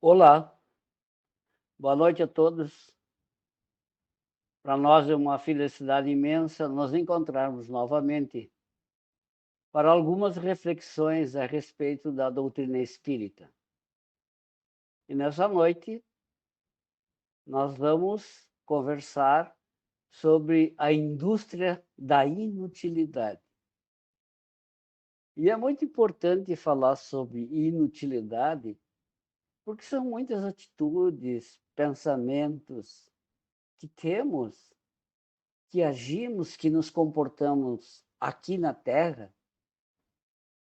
Olá, boa noite a todos. Para nós é uma felicidade imensa nos encontrarmos novamente para algumas reflexões a respeito da doutrina espírita. E nessa noite nós vamos conversar sobre a indústria da inutilidade. E é muito importante falar sobre inutilidade, porque são muitas atitudes, pensamentos que temos, que agimos, que nos comportamos aqui na Terra,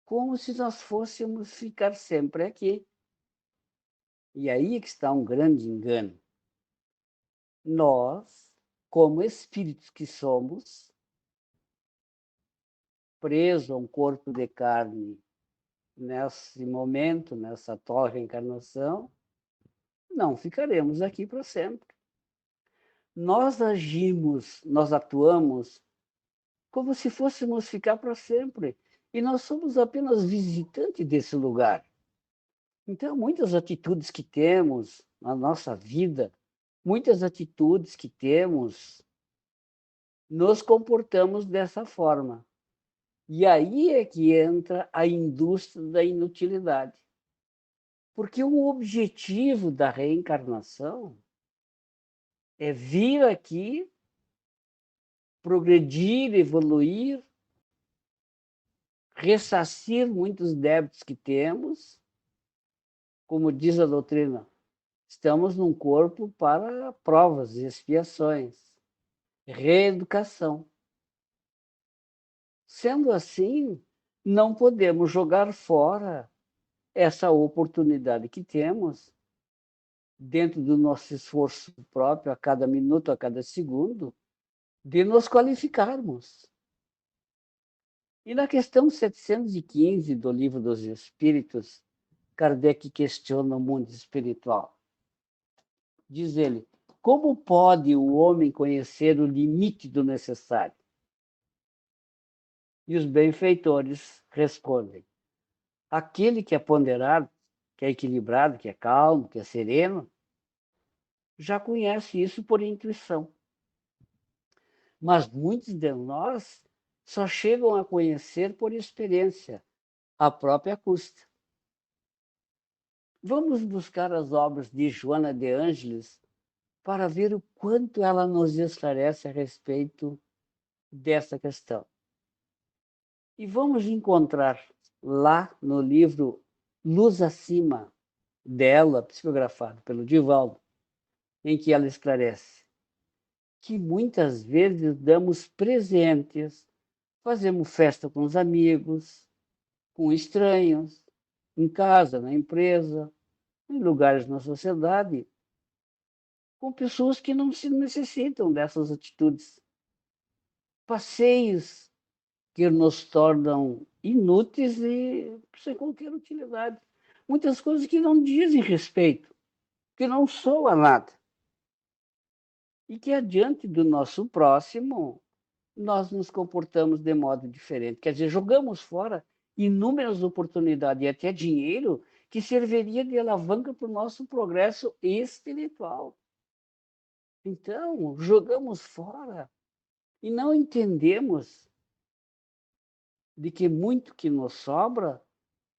como se nós fôssemos ficar sempre aqui. E aí é que está um grande engano. Nós, como espíritos que somos, presos a um corpo de carne nesse momento, nessa atual reencarnação, não ficaremos aqui para sempre. Nós agimos, nós atuamos como se fôssemos ficar para sempre. E nós somos apenas visitantes desse lugar. Então, muitas atitudes que temos na nossa vida, muitas atitudes que temos, nos comportamos dessa forma. E aí é que entra a indústria da inutilidade. Porque o objetivo da reencarnação é vir aqui, progredir, evoluir, ressarcir muitos débitos que temos. Como diz a doutrina, estamos num corpo para provas e expiações, reeducação. Sendo assim, não podemos jogar fora essa oportunidade que temos, dentro do nosso esforço próprio, a cada minuto, a cada segundo, de nos qualificarmos. E na questão 715 do Livro dos Espíritos, Kardec questiona o mundo espiritual. Diz ele: como pode o homem conhecer o limite do necessário? E os benfeitores respondem: aquele que é ponderado, que é equilibrado, que é calmo, que é sereno, já conhece isso por intuição. Mas muitos de nós só chegam a conhecer por experiência, à própria custa. Vamos buscar as obras de Joana de Ângeles para ver o quanto ela nos esclarece a respeito dessa questão. E vamos encontrar lá no livro Luz Acima, dela, psicografado pelo Divaldo, em que ela esclarece que muitas vezes damos presentes, fazemos festa com os amigos, com estranhos, em casa, na empresa, em lugares na sociedade, com pessoas que não se necessitam dessas atitudes. Passeios que nos tornam inúteis e sem qualquer utilidade. Muitas coisas que não dizem respeito, que não soam nada. E que, adiante do nosso próximo, nós nos comportamos de modo diferente. Quer dizer, jogamos fora inúmeras oportunidades e até dinheiro que serviria de alavanca para o nosso progresso espiritual. Então, jogamos fora e não entendemos de que muito que nos sobra,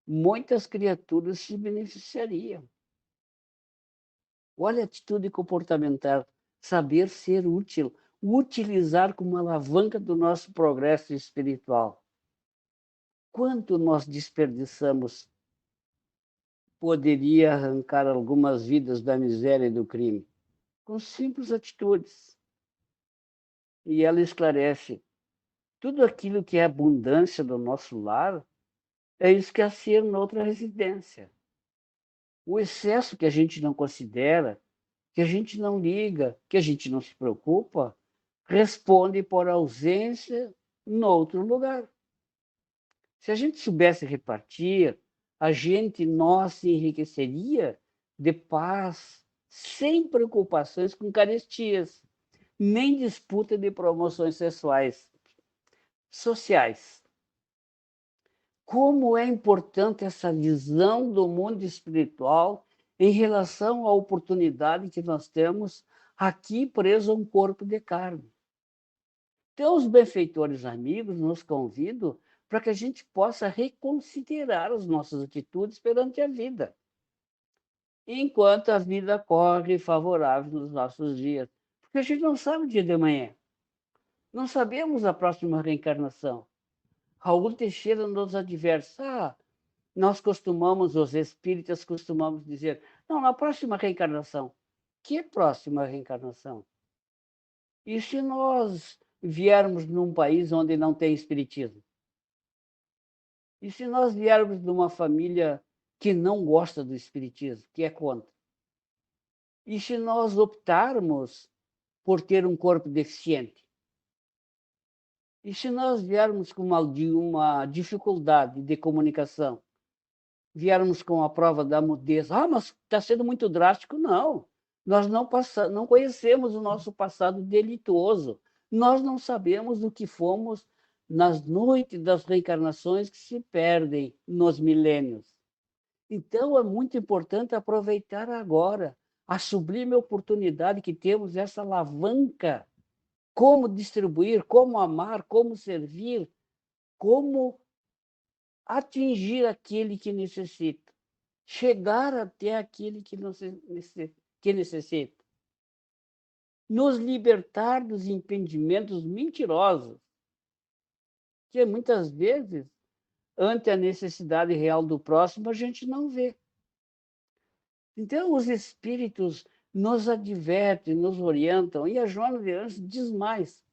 muitas criaturas se beneficiariam. Olha a atitude comportamental, saber ser útil, utilizar como alavanca do nosso progresso espiritual. Quanto nós desperdiçamos poderia arrancar algumas vidas da miséria e do crime, com simples atitudes. E ela esclarece: tudo aquilo que é abundância do nosso lar é escassecer noutra residência. O excesso que a gente não considera, que a gente não liga, que a gente não se preocupa, responde por ausência noutro lugar. Se a gente soubesse repartir, a gente, nós, se enriqueceria de paz, sem preocupações com carestias, nem disputa de promoções sexuais, sociais. Como é importante essa visão do mundo espiritual em relação à oportunidade que nós temos aqui preso a um corpo de carne. Então, os benfeitores amigos nos convidam para que a gente possa reconsiderar as nossas atitudes perante a vida, enquanto a vida corre favorável nos nossos dias. Porque a gente não sabe o dia de amanhã, não sabemos a próxima reencarnação. Raul Teixeira nos adverte, nós costumamos, os espíritas costumamos dizer, não, na próxima reencarnação. Que próxima reencarnação? E se nós viermos num país onde não tem espiritismo? E se nós viermos de uma família que não gosta do espiritismo, que é contra? E se nós optarmos por ter um corpo deficiente? E se nós viermos com uma dificuldade de comunicação? Viermos com a prova da mudez. Mas está sendo muito drástico. Não. Nós não conhecemos o nosso passado delituoso. Nós não sabemos o que fomos nas noites das reencarnações que se perdem nos milênios. Então, é muito importante aproveitar agora a sublime oportunidade que temos, essa alavanca. Como distribuir, como amar, como servir, como atingir aquele que necessita, chegar até aquele que necessita, nos libertar dos impedimentos mentirosos, que muitas vezes, ante a necessidade real do próximo, a gente não vê. Então, os espíritos nos advertem, nos orientam, e a Joana de Anjos diz mais.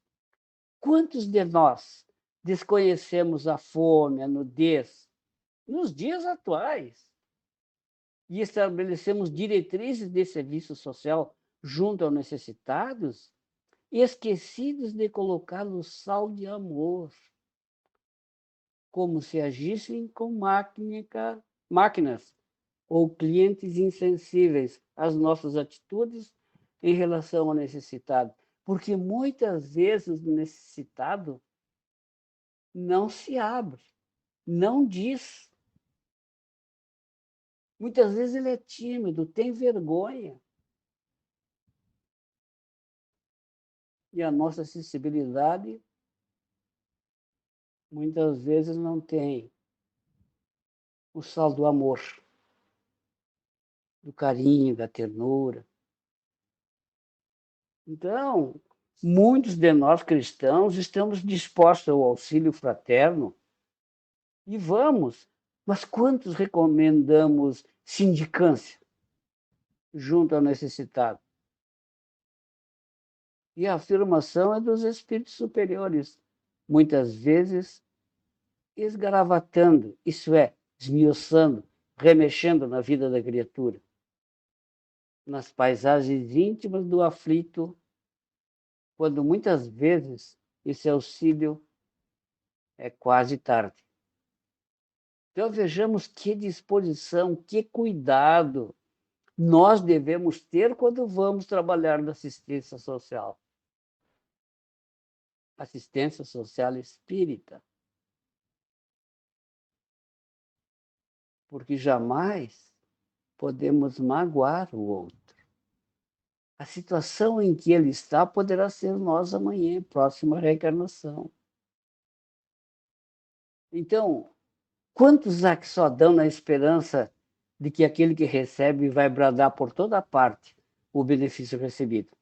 Quantos de nós desconhecemos a fome, a nudez, nos dias atuais, e estabelecemos diretrizes de serviço social junto aos necessitados, esquecidos de colocar o sal de amor, como se agissem com máquinas ou clientes insensíveis às nossas atitudes em relação ao necessitado. Porque muitas vezes o necessitado não se abre, não diz. Muitas vezes ele é tímido, tem vergonha. E a nossa sensibilidade muitas vezes não tem o sal do amor, do carinho, da ternura. Então, muitos de nós cristãos estamos dispostos ao auxílio fraterno e vamos, mas quantos recomendamos sindicância junto ao necessitado? E a afirmação é dos espíritos superiores, muitas vezes esgaravatando, isso é, esmiuçando, remexendo na vida da criatura, nas paisagens íntimas do aflito, quando muitas vezes esse auxílio é quase tarde. Então vejamos que disposição, que cuidado nós devemos ter quando vamos trabalhar na assistência social. Assistência social espírita. Porque jamais podemos magoar o outro. A situação em que ele está poderá ser nós amanhã, próxima reencarnação. Então, quantos há que só dão na esperança de que aquele que recebe vai bradar por toda parte o benefício recebido?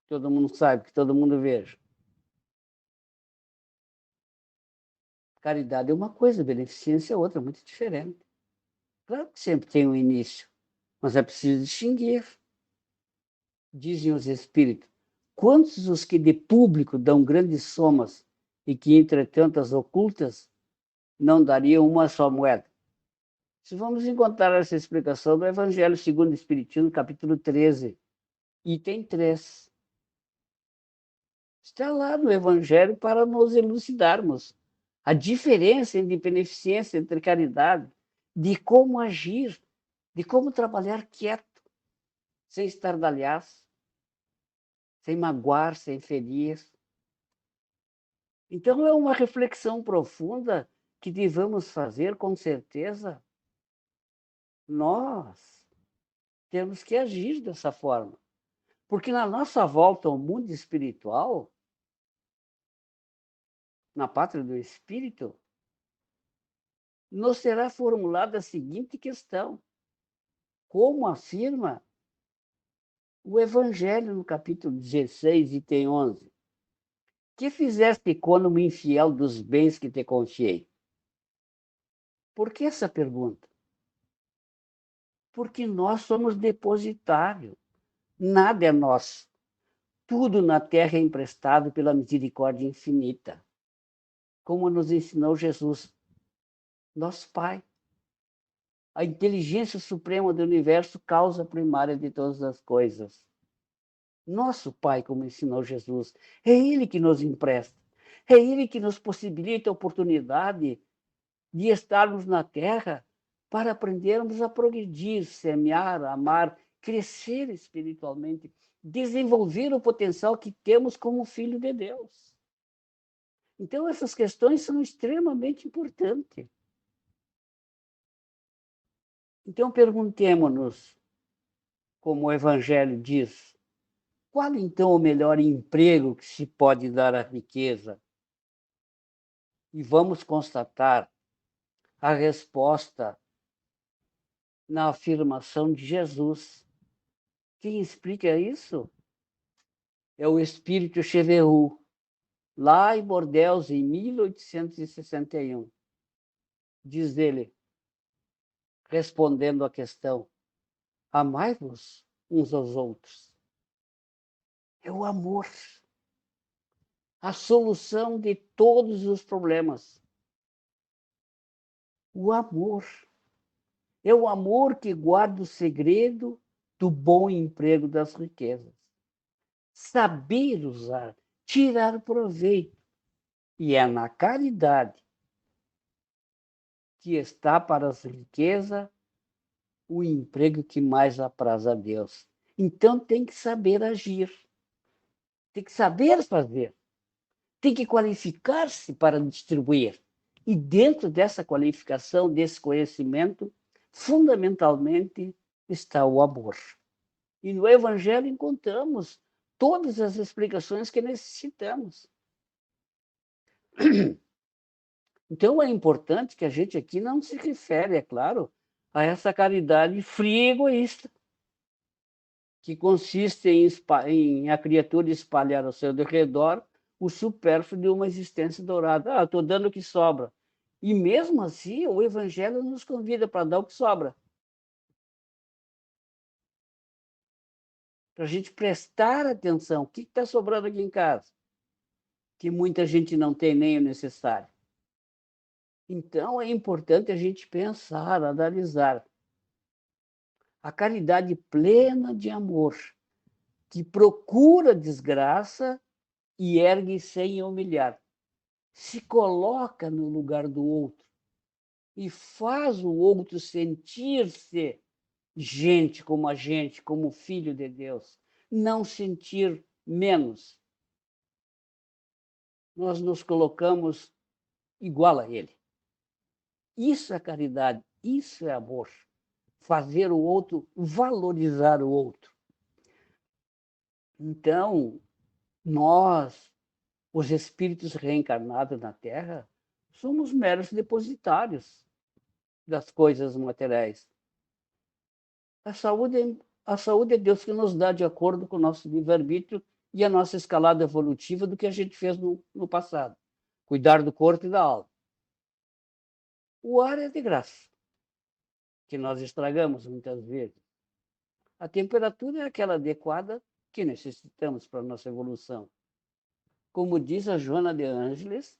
Todo mundo sabe, que todo mundo veja. Caridade é uma coisa, beneficência é outra, muito diferente. Claro que sempre tem um início, mas é preciso distinguir. Dizem os espíritos, quantos os que de público dão grandes somas e que, entretanto, as ocultas não dariam uma só moeda? Se vamos encontrar essa explicação no Evangelho segundo o Espiritismo, capítulo 13, item 3. Está lá no Evangelho para nos elucidarmos a diferença entre beneficência, entre caridade, de como agir, de como trabalhar quieto, sem estardalhaço, sem magoar, sem ferir. Então, é uma reflexão profunda que devemos fazer, com certeza, nós. temos que agir dessa forma. Porque na nossa volta ao mundo espiritual, na pátria do Espírito, nos será formulada a seguinte questão: como afirma o Evangelho no capítulo 16, item 11: que fizeste econômico infiel dos bens que te confiei? Por que essa pergunta? Porque nós somos depositário. Nada é nosso. Tudo na terra é emprestado pela misericórdia infinita, como nos ensinou Jesus, nosso Pai. A inteligência suprema do universo, causa primária de todas as coisas. Nosso Pai, como ensinou Jesus, é Ele que nos empresta. É Ele que nos possibilita a oportunidade de estarmos na terra para aprendermos a progredir, semear, amar, crescer espiritualmente, desenvolver o potencial que temos como filho de Deus. Então, essas questões são extremamente importantes. Então, perguntemos-nos, como o Evangelho diz, qual então o melhor emprego que se pode dar à riqueza? E vamos constatar a resposta na afirmação de Jesus. Quem explica isso é o Espírito Cheverus, lá em Bordeaux, em 1861. Diz ele, respondendo à questão: amai-vos uns aos outros. É o amor, a solução de todos os problemas. O amor. É o amor que guarda o segredo do bom emprego das riquezas. Saber usar, tirar proveito. E é na caridade que está para as riquezas o emprego que mais apraz a Deus. Então tem que saber agir, tem que saber fazer, tem que qualificar-se para distribuir. E dentro dessa qualificação, desse conhecimento, fundamentalmente está o amor. E no Evangelho encontramos todas as explicações que necessitamos. Então é importante que a gente aqui não se refere, é claro, a essa caridade fria e egoísta, que consiste em a criatura espalhar ao seu redor o supérfluo de uma existência dourada. Estou dando o que sobra. E mesmo assim, o Evangelho nos convida para dar o que sobra. Para a gente prestar atenção. O que está sobrando aqui em casa? Que muita gente não tem nem o necessário. Então, é importante a gente pensar, analisar. A caridade plena de amor, que procura desgraça e ergue sem humilhar. Se coloca no lugar do outro e faz o outro sentir-se gente, como filho de Deus. Não sentir menos. Nós nos colocamos igual a ele. Isso é caridade, isso é amor. Fazer o outro, valorizar o outro. Então, nós, os espíritos reencarnados na Terra, somos meros depositários das coisas materiais. A saúde é Deus que nos dá de acordo com o nosso livre-arbítrio e a nossa escalada evolutiva do que a gente fez no passado. Cuidar do corpo e da alma. O ar é de graça, que nós estragamos muitas vezes. A temperatura é aquela adequada que necessitamos para a nossa evolução. Como diz a Joana de Ângeles,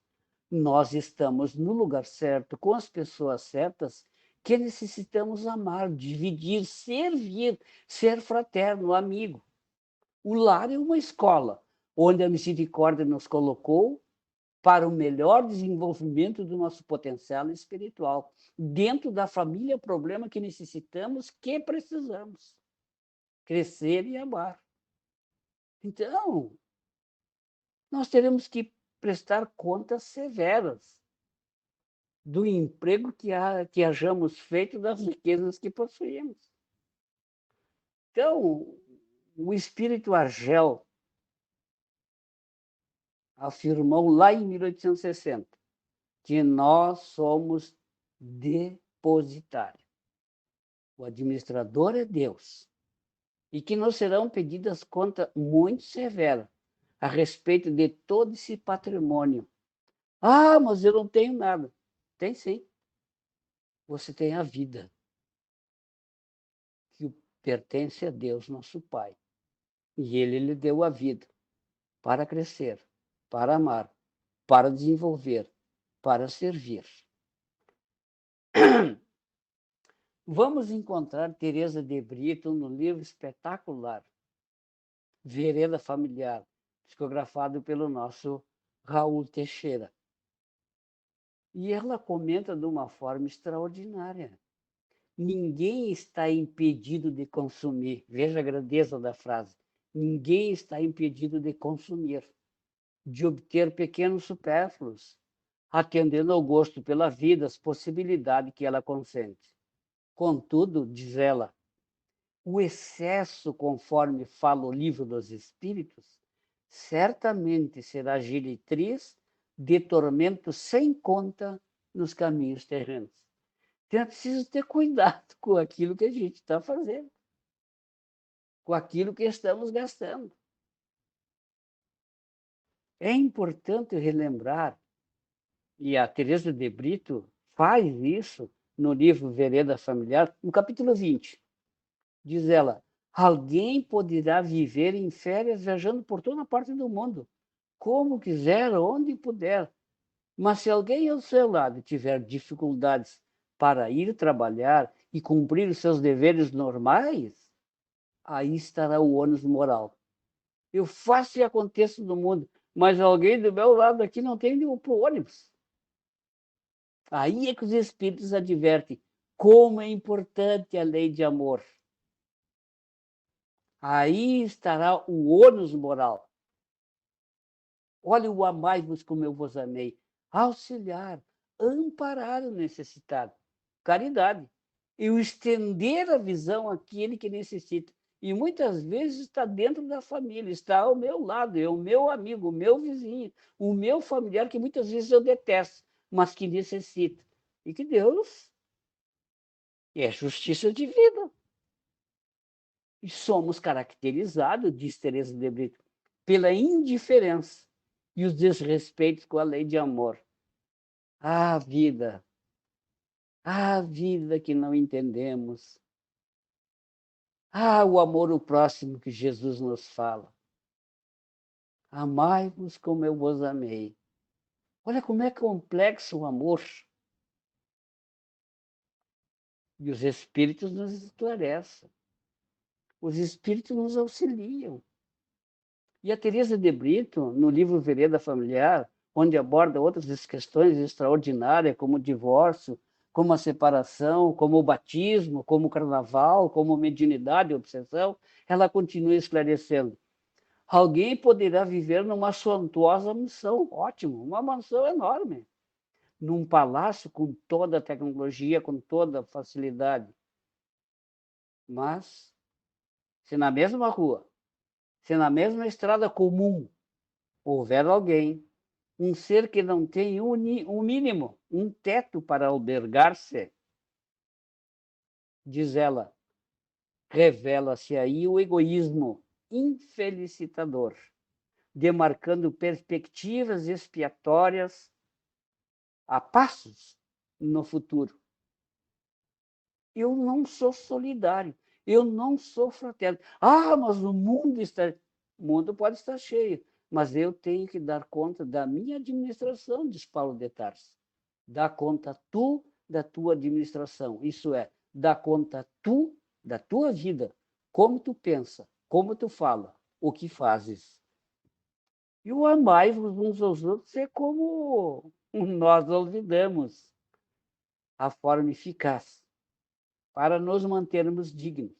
nós estamos no lugar certo, com as pessoas certas, que necessitamos amar, dividir, servir, ser fraterno, amigo. O lar é uma escola, onde a misericórdia nos colocou para o melhor desenvolvimento do nosso potencial espiritual, dentro da família, problema que necessitamos, que precisamos crescer e amar. Então, nós teremos que prestar contas severas do emprego que hajamos feito, das riquezas que possuímos. Então, o espírito Argel afirmou lá em 1860 que nós somos depositários. O administrador é Deus. E que nos serão pedidas contas muito severas a respeito de todo esse patrimônio. Ah, mas eu não tenho nada. Tem sim. Você tem a vida, que pertence a Deus, nosso Pai. E Ele lhe deu a vida para crescer, para amar, para desenvolver, para servir. Vamos encontrar Teresa de Brito no livro espetacular Vereda Familiar, psicografado pelo nosso Raul Teixeira. E ela comenta de uma forma extraordinária. Ninguém está impedido de consumir. Veja a grandeza da frase. Ninguém está impedido de consumir, de obter pequenos supérfluos, atendendo ao gosto pela vida, as possibilidades que ela consente. Contudo, diz ela, o excesso, conforme fala o livro dos Espíritos, certamente será geratriz de tormento sem conta nos caminhos terrenos. Então é preciso ter cuidado com aquilo que a gente está fazendo, com aquilo que estamos gastando. É importante relembrar, e a Teresa de Brito faz isso no livro Vereda Familiar, no capítulo 20. Diz ela, alguém poderá viver em férias viajando por toda parte do mundo, como quiser, onde puder. Mas se alguém ao seu lado tiver dificuldades para ir trabalhar e cumprir os seus deveres normais, aí estará o ônus moral. Eu faço e aconteço no mundo, mas alguém do meu lado aqui não tem nenhum para o ônibus. Aí é que os espíritos advertem como é importante a lei de amor. Aí estará o ônus moral. Olha o amai-vos como eu vos amei. Auxiliar, amparar o necessitado. Caridade. E o estender a visão àquele que necessita. E muitas vezes está dentro da família, está ao meu lado, é o meu amigo, o meu vizinho, o meu familiar, que muitas vezes eu detesto, mas que necessita. E que Deus é justiça divina. E somos caracterizados, diz Teresa de Brito, pela indiferença e os desrespeitos com a lei de amor. Ah, vida que não entendemos. Ah, o amor ao próximo que Jesus nos fala. Amai-vos como eu vos amei. Olha como é complexo o amor. E os Espíritos nos esclarecem. Os Espíritos nos auxiliam. E a Teresa de Brito, no livro Vereda Familiar, onde aborda outras questões extraordinárias, como o divórcio, como a separação, como o batismo, como o carnaval, como mediunidade e obsessão, ela continua esclarecendo. Alguém poderá viver numa suntuosa mansão, ótimo, uma mansão enorme, num palácio com toda a tecnologia, com toda a facilidade. Mas, se na mesma rua, se na mesma estrada comum houver alguém, um ser que não tem um mínimo, um teto para albergar-se, diz ela, revela-se aí o egoísmo infelicitador, demarcando perspectivas expiatórias a passos no futuro. Eu não sou solidário, eu não sou fraterno. Ah, mas o mundo está. O mundo pode estar cheio, mas eu tenho que dar conta da minha administração, diz Paulo de Tarso. Dá conta tu da tua administração, isso é, dá conta tu da tua vida, como tu pensa, como tu fala, o que fazes. E o amai-vos uns aos outros é como nós olvidamos a forma eficaz para nos mantermos dignos.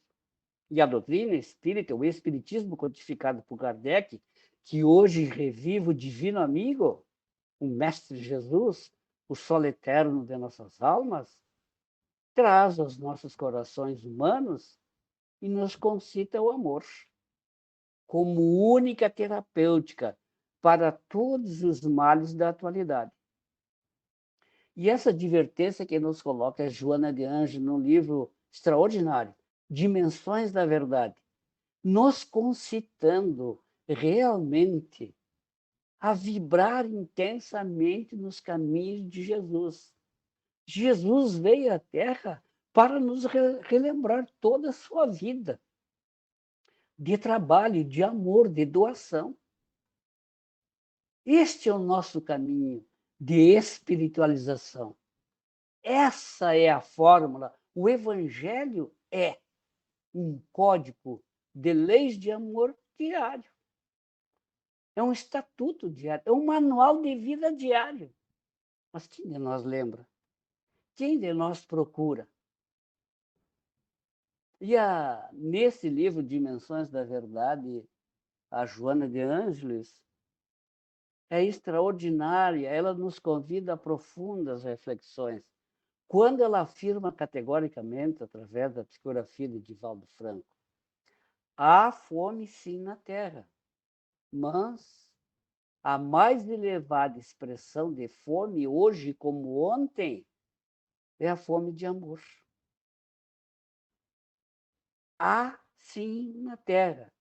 E a doutrina espírita, o espiritismo codificado por Kardec, que hoje revive o divino amigo, o Mestre Jesus, o sol eterno de nossas almas, traz aos nossos corações humanos e nos concita o amor como única terapêutica para todos os males da atualidade. E essa advertência que nos coloca é Joana de Anjos num livro extraordinário, Dimensões da Verdade, nos concitando realmente a vibrar intensamente nos caminhos de Jesus. Jesus veio à Terra para nos relembrar toda a sua vida de trabalho, de amor, de doação. Este é o nosso caminho de espiritualização. Essa é a fórmula. O Evangelho é um código de leis de amor diário. É um estatuto diário, é um manual de vida diário. Mas quem de nós lembra? Quem de nós procura? E nesse livro, Dimensões da Verdade, a Joana de Ângeles é extraordinária, ela nos convida a profundas reflexões. Quando ela afirma categoricamente, através da psicografia de Divaldo Franco, há fome sim na Terra, mas a mais elevada expressão de fome, hoje como ontem, é a fome de amor. Há sim na Terra,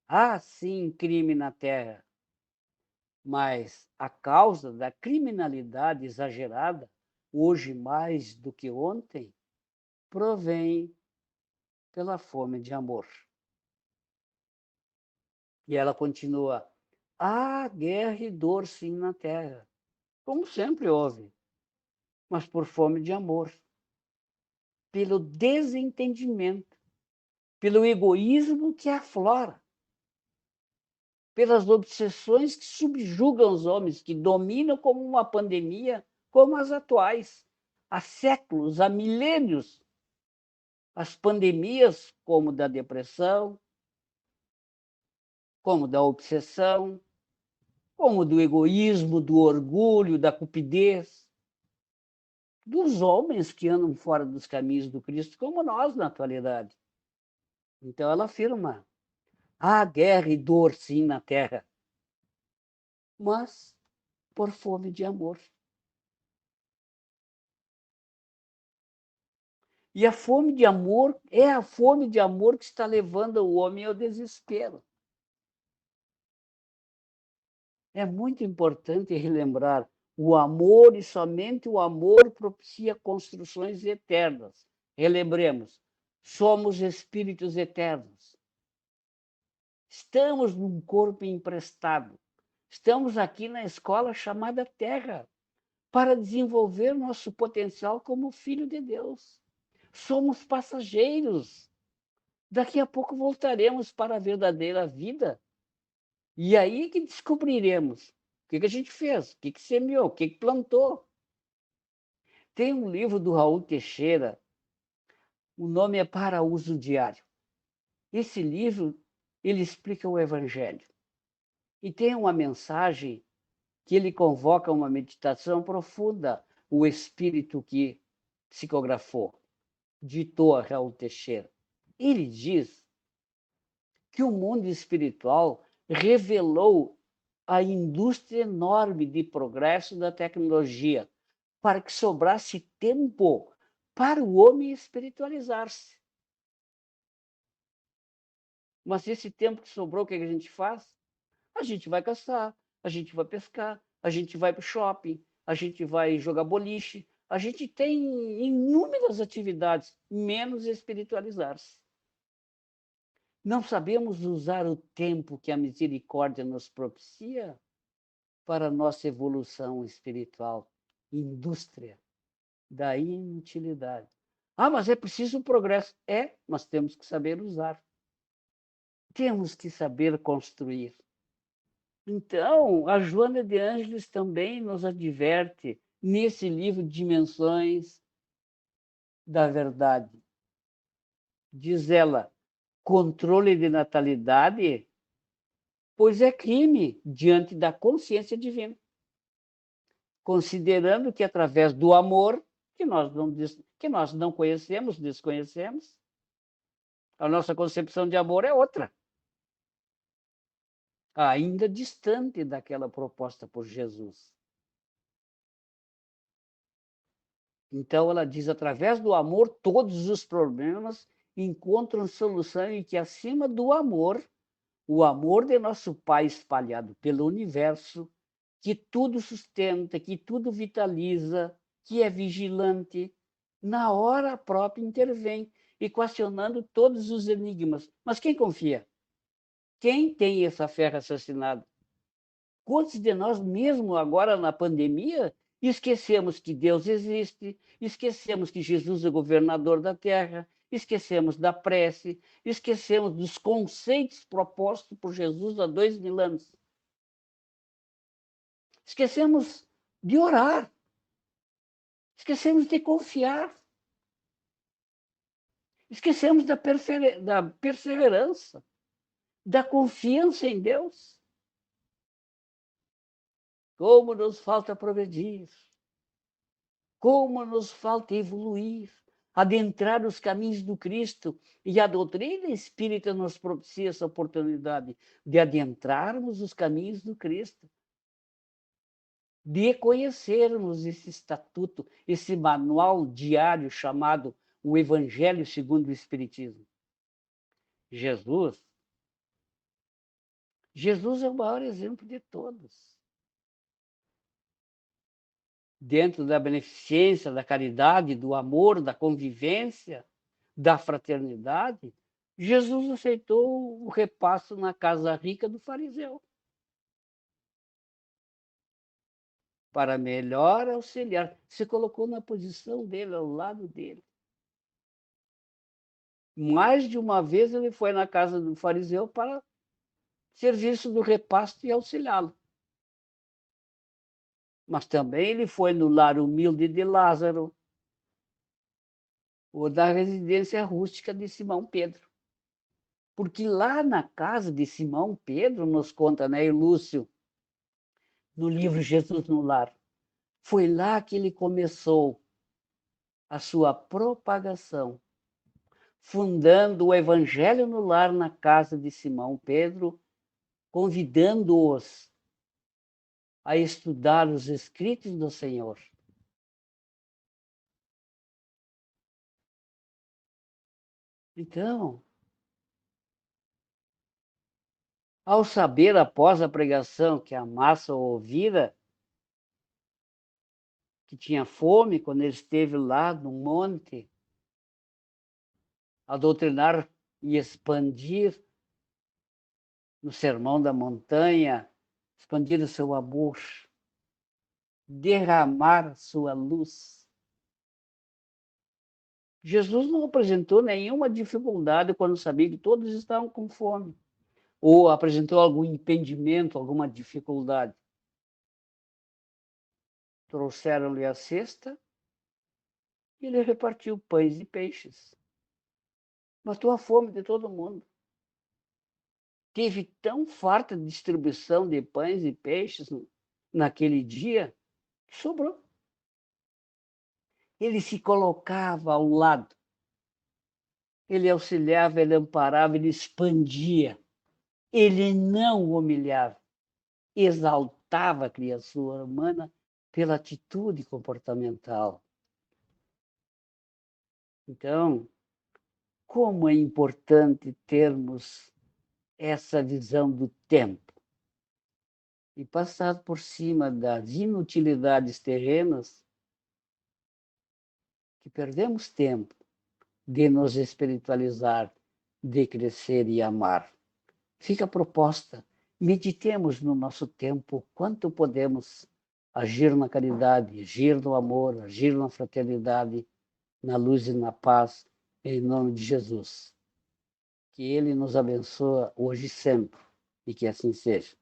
há sim crime na Terra, mas a causa da criminalidade exagerada, hoje mais do que ontem, provém pela fome de amor. E ela continua: há guerra e dor sim na Terra, como sempre houve, mas por fome de amor, pelo desentendimento, pelo egoísmo que aflora, pelas obsessões que subjugam os homens, que dominam como uma pandemia, como as atuais, há séculos, há milênios. As pandemias, como da depressão, como da obsessão, como do egoísmo, do orgulho, da cupidez, dos homens que andam fora dos caminhos do Cristo, como nós na atualidade. Então ela afirma: há guerra e dor, sim, na terra, mas por fome de amor. E a fome de amor é a fome de amor que está levando o homem ao desespero. É muito importante relembrar: o amor e somente o amor propicia construções eternas. Relembremos, somos espíritos eternos. Estamos num corpo emprestado. Estamos aqui na escola chamada Terra para desenvolver nosso potencial como filho de Deus. Somos passageiros. Daqui a pouco voltaremos para a verdadeira vida. E aí que descobriremos o que a gente fez, o que semeou, o que plantou. Tem um livro do Raul Teixeira, o nome é Para Uso Diário. Esse livro, ele explica o Evangelho. E tem uma mensagem que ele convoca uma meditação profunda, o espírito que psicografou, ditou a Raul Teixeira. Ele diz que o mundo espiritual revelou a indústria enorme de progresso da tecnologia para que sobrasse tempo para o homem espiritualizar-se. Mas esse tempo que sobrou, o que a gente faz? A gente vai caçar, a gente vai pescar, a gente vai para o shopping, a gente vai jogar boliche, a gente tem inúmeras atividades, menos espiritualizar-se. Não sabemos usar o tempo que a misericórdia nos propicia para a nossa evolução espiritual. Indústria da inutilidade. Ah, mas é preciso um progresso. É, mas temos que saber usar. Temos que saber construir. Então, a Joana de Ângeles também nos adverte nesse livro Dimensões da Verdade. Diz ela: controle de natalidade, pois é crime diante da consciência divina, considerando que através do amor, que nós não conhecemos, desconhecemos, A nossa concepção de amor é outra, ainda distante daquela proposta por Jesus. Então ela diz, através do amor, todos os problemas encontram solução e que acima do amor, o amor de nosso Pai espalhado pelo universo, que tudo sustenta, que tudo vitaliza, que é vigilante, na hora própria intervém, equacionando todos os enigmas. Mas quem confia? Quem tem essa fé raciocinada? Quantos de nós, mesmo agora na pandemia, esquecemos que Deus existe, esquecemos que Jesus é governador da terra, esquecemos da prece, esquecemos dos conceitos propostos por Jesus há 2000 anos. Esquecemos de orar, esquecemos de confiar, esquecemos da perseverança, da confiança em Deus. Como nos falta progredir, como nos falta evoluir, adentrar os caminhos do Cristo. E a doutrina espírita nos propicia essa oportunidade de adentrarmos os caminhos do Cristo, de conhecermos esse estatuto, esse manual diário chamado o Evangelho segundo o Espiritismo. Jesus é o maior exemplo de todos. Dentro da beneficência, da caridade, do amor, da convivência, da fraternidade, Jesus aceitou o repasto na casa rica do fariseu, para melhor auxiliar. Se colocou na posição dele, ao lado dele. Mais de uma vez ele foi na casa do fariseu para serviço do repasto e auxiliá-lo. Mas também ele foi no lar humilde de Lázaro, ou da residência rústica de Simão Pedro. Porque lá na casa de Simão Pedro, nos conta, né, Lúcio, no livro Jesus no Lar, foi lá que ele começou a sua propagação, fundando o Evangelho no Lar na casa de Simão Pedro, convidando-os a estudar os escritos do Senhor. Então, ao saber após a pregação que a massa ouvira, que tinha fome quando ele esteve lá no monte, a doutrinar e expandir no Sermão da Montanha, expandir o seu amor, derramar sua luz. Jesus não apresentou nenhuma dificuldade quando sabia que todos estavam com fome, ou apresentou algum impedimento, alguma dificuldade. Trouxeram-lhe a cesta e ele repartiu pães e peixes. Matou a fome de todo mundo. Teve tão farta distribuição de pães e peixes naquele dia que sobrou. Ele se colocava ao lado, ele auxiliava, ele amparava, ele expandia, ele não humilhava, exaltava a criatura humana pela atitude comportamental. Então, como é importante termos essa visão do tempo e passar por cima das inutilidades terrenas, que perdemos tempo de nos espiritualizar, de crescer e amar. Fica a proposta. Meditemos no nosso tempo quanto podemos agir na caridade, agir no amor, agir na fraternidade, na luz e na paz, em nome de Jesus. Que Ele nos abençoe hoje e sempre, e que assim seja.